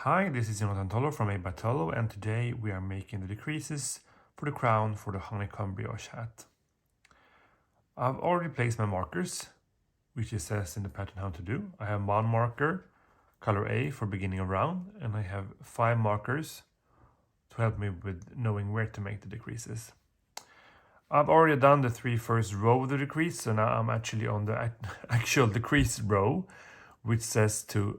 Hi, this is Jonathan Tolo from A by Tolo, and today we are making the decreases for the crown for the Honeycomb Brioche Hat. I've already placed my markers, which it says in the pattern how to do. I have one marker, color A, for beginning of round, and I have 5 markers to help me with knowing where to make the decreases. I've already done the 3 first row of the decrease, so now I'm actually on the actual decrease row, which says to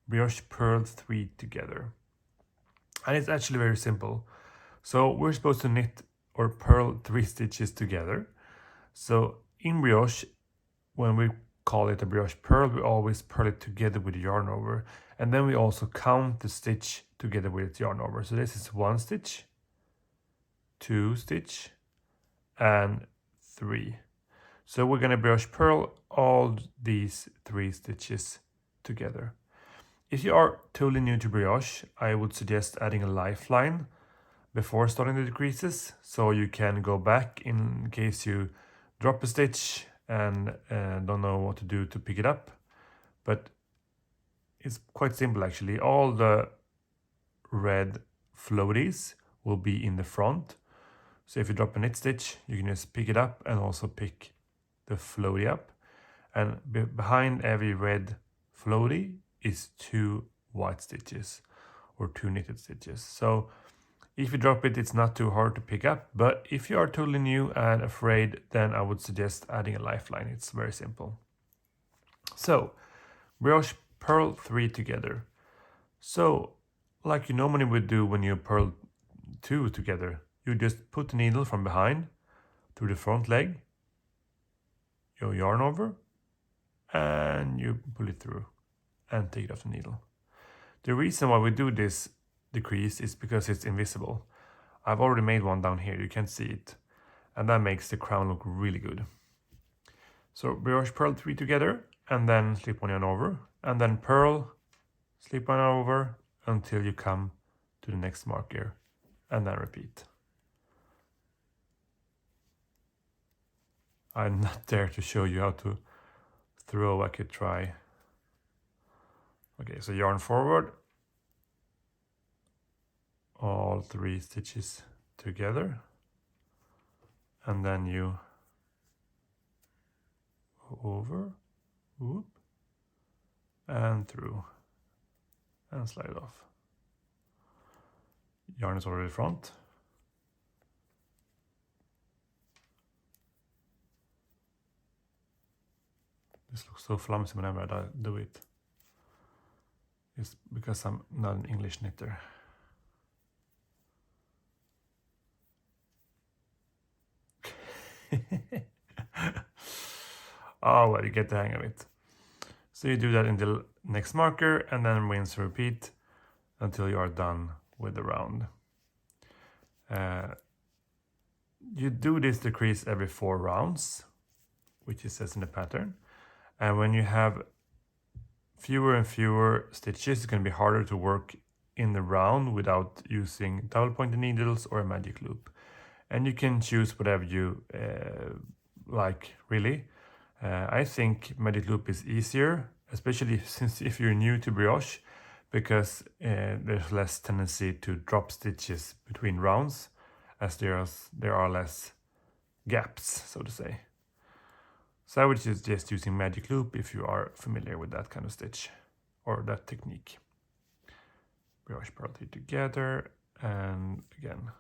brioche purl 3 together. And it's actually very simple. So we're supposed to knit or purl 3 stitches together. So in brioche, when we call it a brioche purl, we always purl it together with the yarn over. And then we also count the stitch together with its yarn over. So this is 1 stitch, 2 stitch, and 3. So we're going to brioche purl all these 3 stitches together. If you are totally new to brioche, I would suggest adding a lifeline before starting the decreases, so you can go back in case you drop a stitch and don't know what to do to pick it up. But it's quite simple actually. All the red floaties will be in the front. So if you drop a knit stitch, you can just pick it up and also pick the floaty up. And behind every red floaty is 2 white stitches or 2 knitted stitches. So if you drop it, it's not too hard to pick up, but if you are totally new and afraid, then I would suggest adding a lifeline. It's very simple. So brioche purl 3 together. So like you normally would do when you purl 2 together, you just put the needle from behind through the front leg, your yarn over, and you pull it through and take it off the needle. The reason why we do this decrease is because it's invisible. I've already made one down here, you can't see it, and that makes the crown look really good. So brioche purl 3 together, and then slip one yarn over, and then purl, slip one yarn over until you come to the next marker, and then repeat. I'm not there to show you how to throw. I could try. Okay, so yarn forward, all 3 stitches together, and then you go over, whoop, and through, and slide off. Yarn is already front. This looks so flimsy whenever I do it. It's because I'm not an English knitter. Oh, well, you get the hang of it. So you do that in the next marker, and then rinse and repeat until you are done with the round. You do this decrease every 4 rounds, which it says in the pattern. And when you have fewer and fewer stitches, it's going to be harder to work in the round without using double pointed needles or a magic loop. And you can choose whatever you like, really. I think magic loop is easier, especially since if you're new to brioche, because there's less tendency to drop stitches between rounds, as there are less gaps, so to say. So I would suggest using magic loop if you are familiar with that kind of stitch or that technique. Brioche purl 3 together, and again,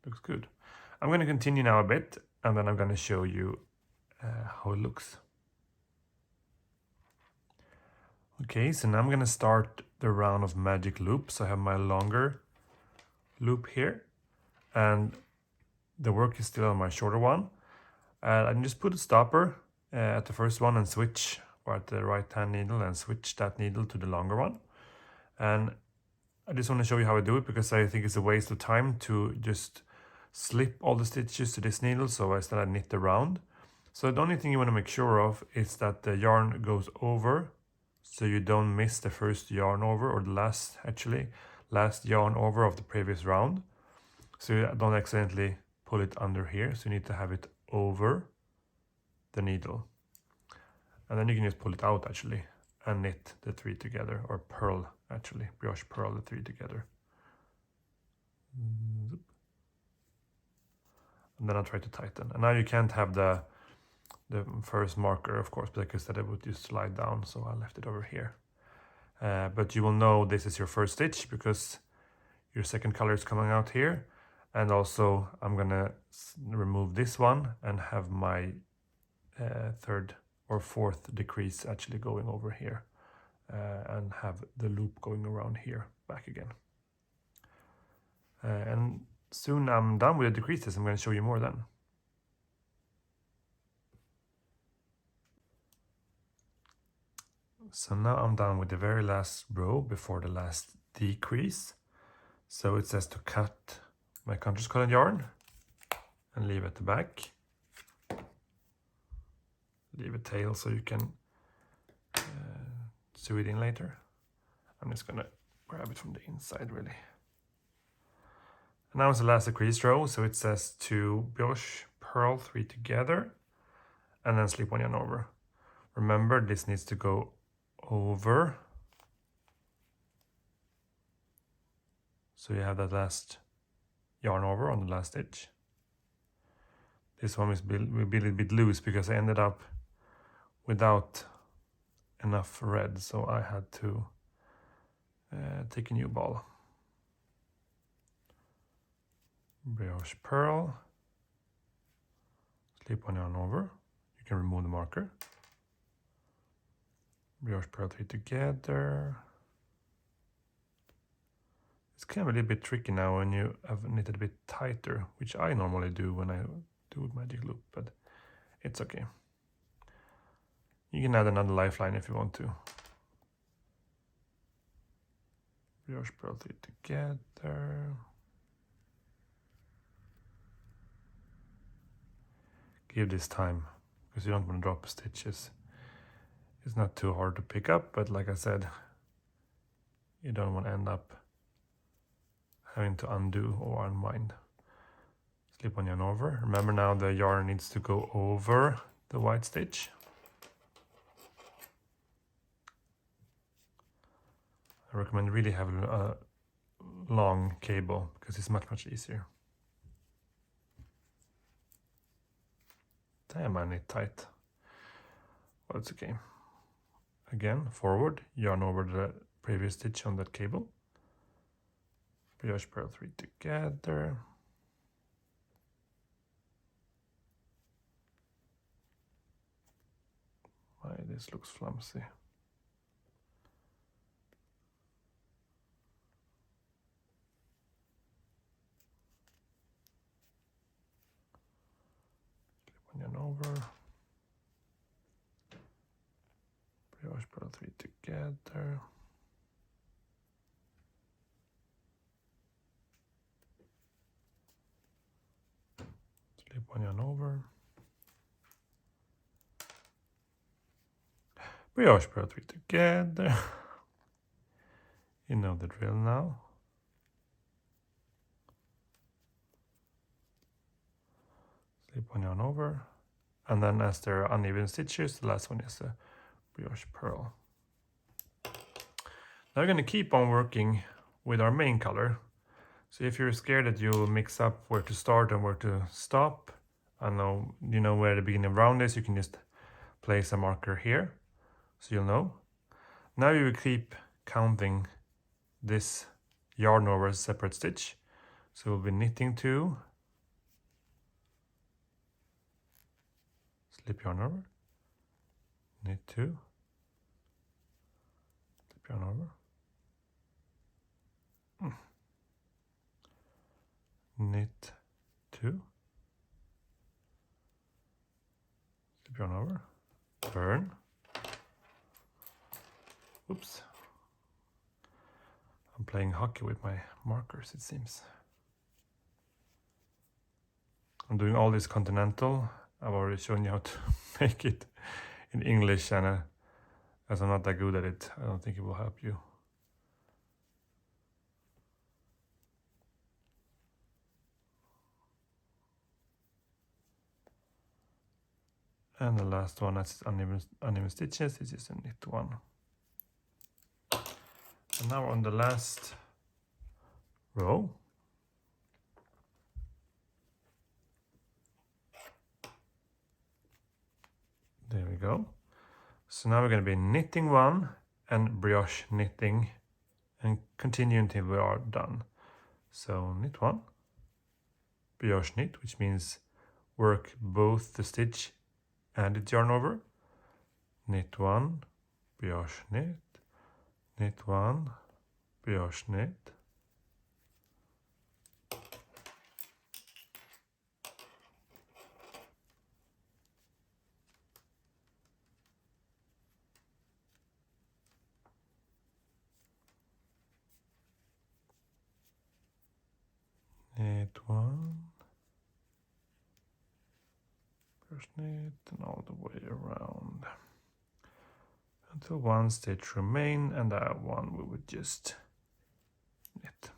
looks good. I'm going to continue now a bit, and then I'm going to show you how it looks. Okay, so now I'm going to start the round of magic loops. I have my longer loop here, and the work is still on my shorter one. I can just put a stopper at the first one and switch, or at the right hand needle, and switch that needle to the longer one. And I just want to show you how I do it, because I think it's a waste of time to just slip all the stitches to this needle, so instead I knit the round. So the only thing you want to make sure of is that the yarn goes over, so you don't miss the first yarn over, or the last yarn over of the previous round. So you don't accidentally pull it under here, so you need to have it over the needle. And then you can just pull it out actually, and knit the 3 together, or purl actually, brioche purl the 3 together. And then I'll try to tighten. And now you can't have the first marker, of course, because that it would just slide down, so I left it over here. But you will know this is your first stitch because your second color is coming out here. And also I'm gonna remove this one and have my third or fourth decrease actually going over here, and have the loop going around here back again. And soon I'm done with the decreases. I'm going to show you more then. So now I'm done with the very last row before the last decrease. So it says to cut my contrast colored yarn and leave at the back. Leave a tail so you can sew it in later. I'm just gonna grab it from the inside really. And now it's the last decrease row, so it says to brioche purl 3 together and then slip 1 yarn over. Remember, this needs to go over. So you have that last yarn over on the last stitch. This one will be a little bit loose because I ended up without enough red, so I had to take a new ball. Brioche purl, slip 1 yarn over. You can remove the marker. Brioche purl 3 together. It's kind of a little bit tricky now when you have knitted a bit tighter, which I normally do when I do magic loop, but it's okay. You can add another lifeline if you want to. Brioche purl 3 together. Give this time because you don't want to drop stitches. It's not too hard to pick up, but like I said, you don't want to end up having to undo or unwind. Slip 1 yarn over. Remember now the yarn needs to go over the white stitch. I recommend really having a long cable because it's much easier. Damn, I knit tight. Well, it's okay. Again, forward, yarn over the previous stitch on that cable. Brioche purl 3 together. Why this looks flimsy. Slip 1 yarn over. Brioche purl 3 together. Slip 1 yarn over. Brioche purl 3 together. You know the drill now. Slip 1 yarn over. And then as there are uneven stitches, the last one is a brioche purl. Now we're going to keep on working with our main color. So if you're scared that you'll mix up where to start and where to stop, I know you know where the beginning of round is, you can just place a marker here, so you'll know. Now you will keep counting this yarn over as a separate stitch. So we'll be knitting 2, slip yarn over, knit 2, slip yarn over, knit 2, slip yarn over, turn. Oops. I'm playing hockey with my markers, it seems. I'm doing all this continental. I've already shown you how to make it in English, and as I'm not that good at it, I don't think it will help you. And the last one, that's uneven stitches. This is a knit 1. So now we're on the last row. There we go. So now we're going to be knitting one and brioche knitting and continue until we are done. So knit one, brioche knit, which means work both the stitch and the yarn over. Knit one, brioche knit, knit one, brioche knit. Knit one, brioche knit, and all the way around until one stitch remain, and that one we would just knit.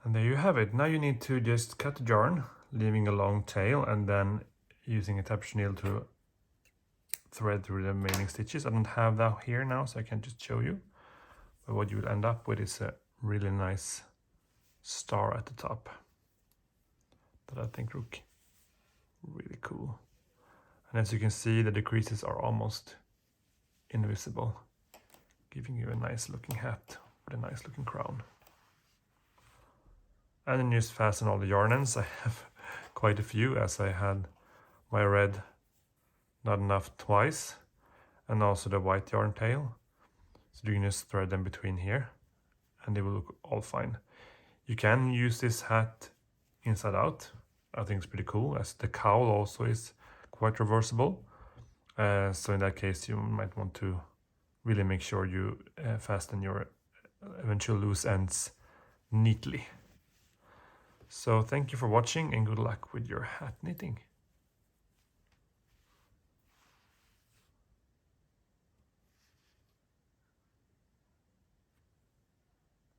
And there you have it. Now you need to just cut the yarn, leaving a long tail, and then using a tapestry needle to thread through the remaining stitches. I don't have that here now, so I can just show you. But what you will end up with is a really nice star at the top that I think look really cool. And as you can see, the decreases are almost invisible, giving you a nice looking hat with a nice looking crown. And then just fasten all the yarn ends. I have quite a few, as I had my red not enough twice, and also the white yarn tail. So you can just thread them between here and they will look all fine. You can use this hat inside out. I think it's pretty cool, as the cowl also is quite reversible. So in that case you might want to really make sure you fasten your eventual loose ends neatly. So thank you for watching and good luck with your hat knitting.